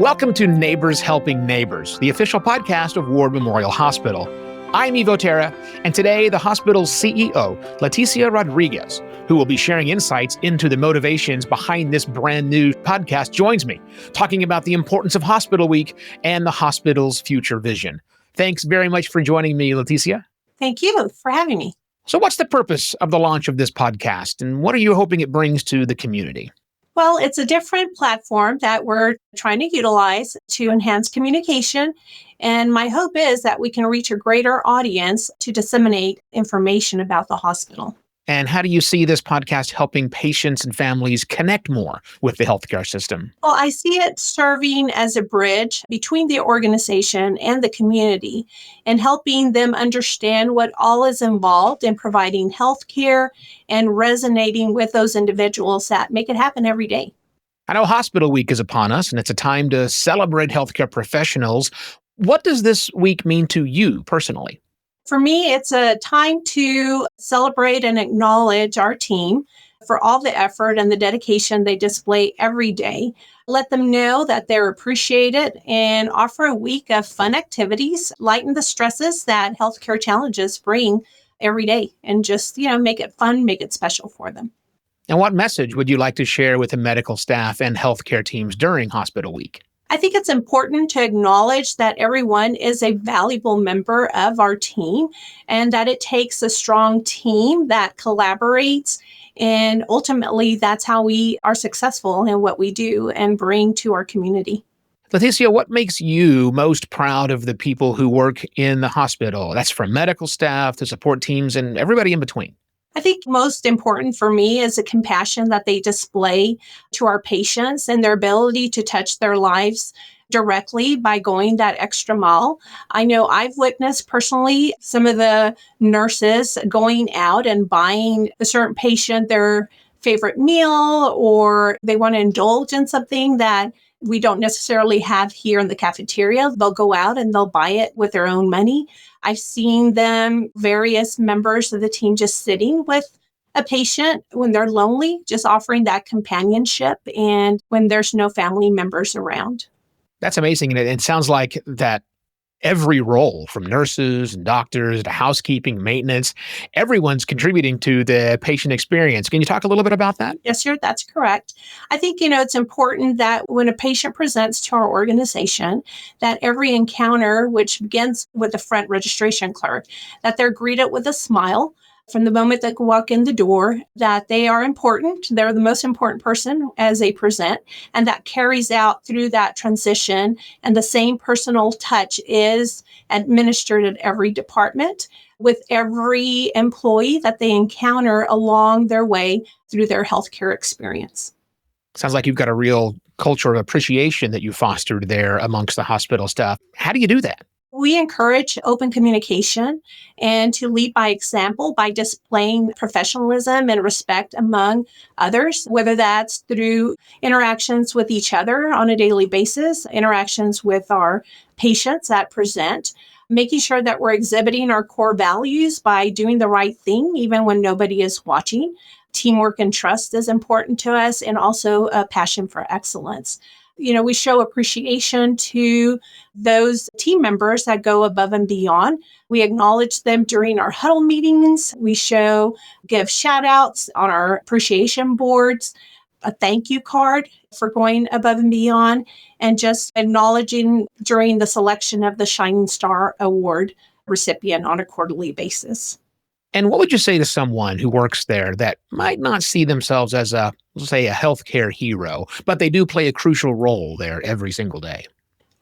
Welcome to Neighbors Helping Neighbors, the official podcast of Ward Memorial Hospital. I'm Ivo Terra, and today the hospital's CEO, Leticia Rodriguez, who will be sharing insights into the motivations behind this brand new podcast, joins me, talking about the importance of Hospital Week and the hospital's future vision. Thanks very much for joining me, Leticia. Thank you for having me. So what's the purpose of the launch of this podcast, and what are you hoping it brings to the community? Well, it's a different platform that we're trying to utilize to enhance communication. And my hope is that we can reach a greater audience to disseminate information about the hospital. And how do you see this podcast helping patients and families connect more with the healthcare system? Well, I see it serving as a bridge between the organization and the community and helping them understand what all is involved in providing healthcare and resonating with those individuals that make it happen every day. I know Hospital Week is upon us, and it's a time to celebrate healthcare professionals. What does this week mean to you personally? For me, it's a time to celebrate and acknowledge our team for all the effort and the dedication they display every day. Let them know that they're appreciated and offer a week of fun activities, lighten the stresses that healthcare challenges bring every day, and just, make it fun, make it special for them. And what message would you like to share with the medical staff and healthcare teams during Hospital Week? I think it's important to acknowledge that everyone is a valuable member of our team and that it takes a strong team that collaborates. And ultimately, that's how we are successful in what we do and bring to our community. Leticia, what makes you most proud of the people who work in the hospital? That's from medical staff to support teams and everybody in between. I think most important for me is the compassion that they display to our patients and their ability to touch their lives directly by going that extra mile. I know I've witnessed personally some of the nurses going out and buying a certain patient their favorite meal, or they want to indulge in something that we don't necessarily have here in the cafeteria. They'll go out and they'll buy it with their own money. I've seen them, various members of the team, just sitting with a patient when they're lonely, just offering that companionship and when there's no family members around. That's amazing. And it sounds like that every role, from nurses and doctors to housekeeping, maintenance, everyone's contributing to the patient experience. Can you talk a little bit about that? Yes, sir, that's correct. I think, it's important that when a patient presents to our organization, that every encounter, which begins with the front registration clerk, that they're greeted with a smile from the moment they walk in the door, that they are important. They're the most important person as they present, and that carries out through that transition. And the same personal touch is administered at every department with every employee that they encounter along their way through their healthcare experience. Sounds like you've got a real culture of appreciation that you fostered there amongst the hospital staff. How do you do that? We encourage open communication and to lead by example by displaying professionalism and respect among others, whether that's through interactions with each other on a daily basis, interactions with our patients that present, making sure that we're exhibiting our core values by doing the right thing, even when nobody is watching. Teamwork and trust is important to us, and also a passion for excellence. We show appreciation to those team members that go above and beyond. We acknowledge them during our huddle meetings. We give shout outs on our appreciation boards, a thank you card for going above and beyond, and just acknowledging during the selection of the Shining Star Award recipient on a quarterly basis. And what would you say to someone who works there that might not see themselves as a healthcare hero, but they do play a crucial role there every single day?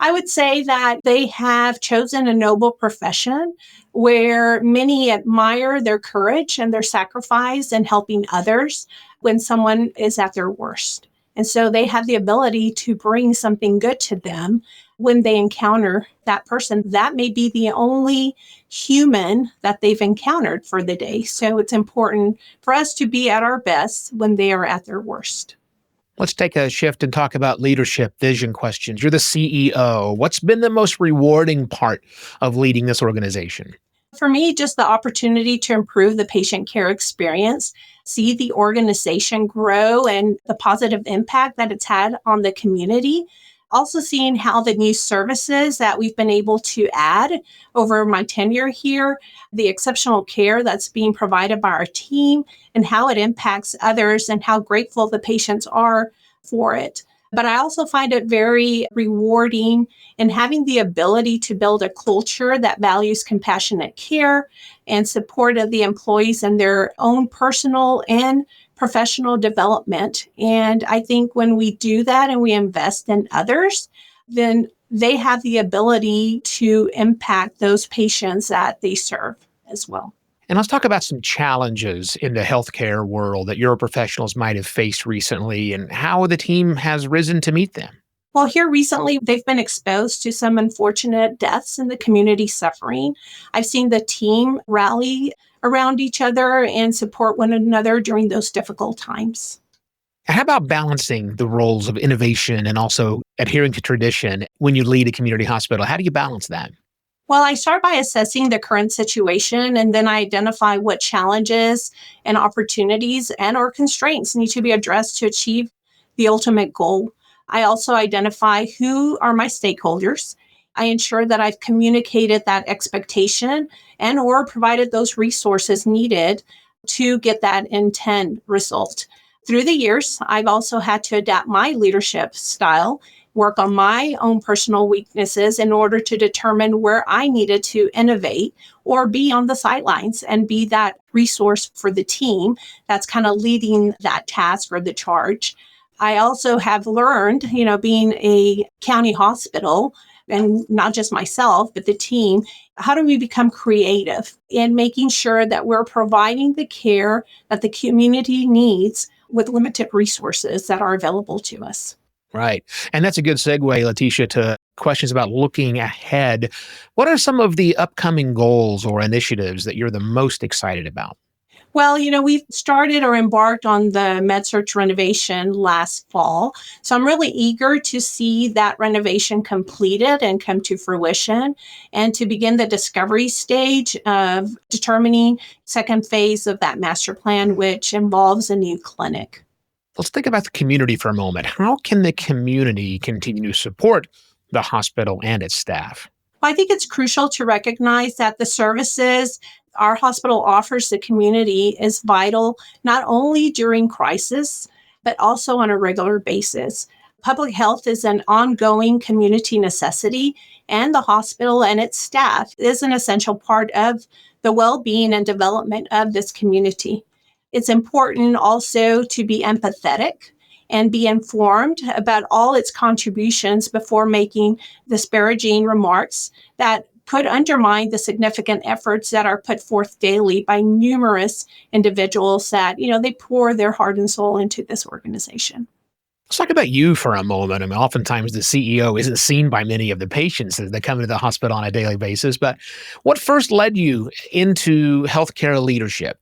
I would say that they have chosen a noble profession where many admire their courage and their sacrifice in helping others when someone is at their worst. And so they have the ability to bring something good to them when they encounter that person. That may be the only human that they've encountered for the day. So it's important for us to be at our best when they are at their worst. Let's take a shift and talk about leadership vision questions. You're the CEO. What's been the most rewarding part of leading this organization? For me, just the opportunity to improve the patient care experience, see the organization grow and the positive impact that it's had on the community. Also seeing how the new services that we've been able to add over my tenure here, the exceptional care that's being provided by our team, and how it impacts others and how grateful the patients are for it. But I also find it very rewarding in having the ability to build a culture that values compassionate care and support of the employees in their own personal and professional development. And I think when we do that and we invest in others, then they have the ability to impact those patients that they serve as well. And let's talk about some challenges in the healthcare world that your professionals might have faced recently and how the team has risen to meet them. Well, here recently, they've been exposed to some unfortunate deaths in the community suffering. I've seen the team rally around each other and support one another during those difficult times. And how about balancing the roles of innovation and also adhering to tradition when you lead a community hospital? How do you balance that? Well, I start by assessing the current situation and then I identify what challenges and opportunities and or constraints need to be addressed to achieve the ultimate goal. I also identify who are my stakeholders. I ensure that I've communicated that expectation and or provided those resources needed to get that intent result. Through the years, I've also had to adapt my leadership style, work on my own personal weaknesses in order to determine where I needed to innovate or be on the sidelines and be that resource for the team that's kind of leading that task or the charge. I also have learned, being a county hospital, and not just myself, but the team, how do we become creative in making sure that we're providing the care that the community needs with limited resources that are available to us? Right. And that's a good segue, Leticia, to questions about looking ahead. What are some of the upcoming goals or initiatives that you're the most excited about? Well, we've started or embarked on the MedSearch renovation last fall. So I'm really eager to see that renovation completed and come to fruition and to begin the discovery stage of determining second phase of that master plan, which involves a new clinic. Let's think about the community for a moment. How can the community continue to support the hospital and its staff? Well, I think it's crucial to recognize that the services our hospital offers the community is vital, not only during crisis, but also on a regular basis. Public health is an ongoing community necessity, and the hospital and its staff is an essential part of the well being and development of this community. It's important also to be empathetic and be informed about all its contributions before making disparaging remarks that could undermine the significant efforts that are put forth daily by numerous individuals that, they pour their heart and soul into this organization. Let's talk about you for a moment. I mean, oftentimes the CEO isn't seen by many of the patients that come into the hospital on a daily basis, but what first led you into healthcare leadership?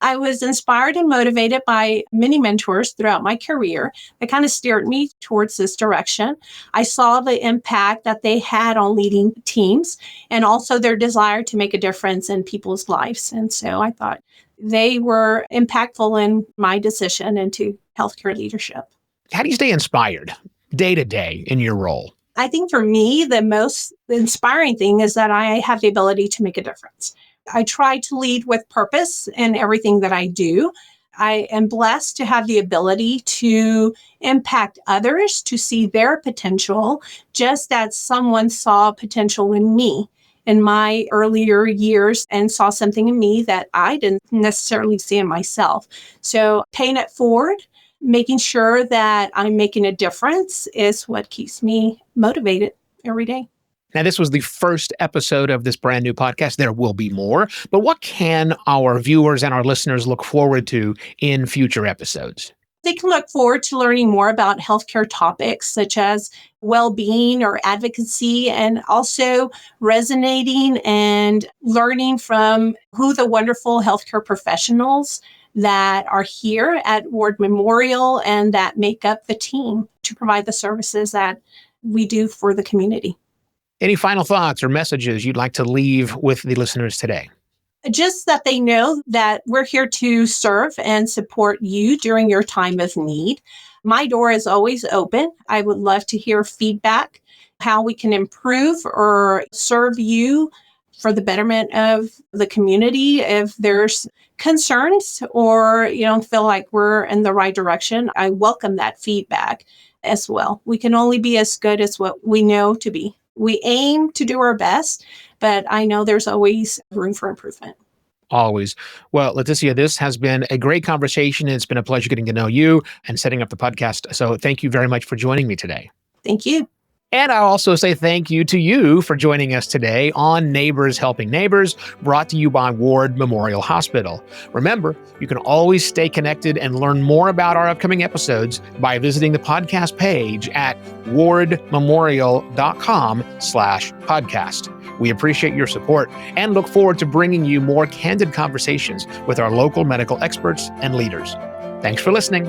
I was inspired and motivated by many mentors throughout my career that kind of steered me towards this direction. I saw the impact that they had on leading teams and also their desire to make a difference in people's lives. And so I thought they were impactful in my decision into healthcare leadership. How do you stay inspired day to day in your role? I think for me, the most inspiring thing is that I have the ability to make a difference. I try to lead with purpose in everything that I do. I am blessed to have the ability to impact others to see their potential, just as someone saw potential in me in my earlier years and saw something in me that I didn't necessarily see in myself. So paying it forward, making sure that I'm making a difference is what keeps me motivated every day. Now, this was the first episode of this brand new podcast. There will be more, but what can our viewers and our listeners look forward to in future episodes? They can look forward to learning more about healthcare topics such as well-being or advocacy, and also resonating and learning from who the wonderful healthcare professionals that are here at Ward Memorial and that make up the team to provide the services that we do for the community. Any final thoughts or messages you'd like to leave with the listeners today? Just that they know that we're here to serve and support you during your time of need. My door is always open. I would love to hear feedback, how we can improve or serve you for the betterment of the community. If there's concerns or you don't feel like we're in the right direction, I welcome that feedback as well. We can only be as good as what we know to be. We aim to do our best, but I know there's always room for improvement. Always. Well, Leticia, this has been a great conversation. It's been a pleasure getting to know you and setting up the podcast. So thank you very much for joining me today. Thank you. And I'll also say thank you to you for joining us today on Neighbors Helping Neighbors, brought to you by Ward Memorial Hospital. Remember, you can always stay connected and learn more about our upcoming episodes by visiting the podcast page at wardmemorial.com/podcast. We appreciate your support and look forward to bringing you more candid conversations with our local medical experts and leaders. Thanks for listening.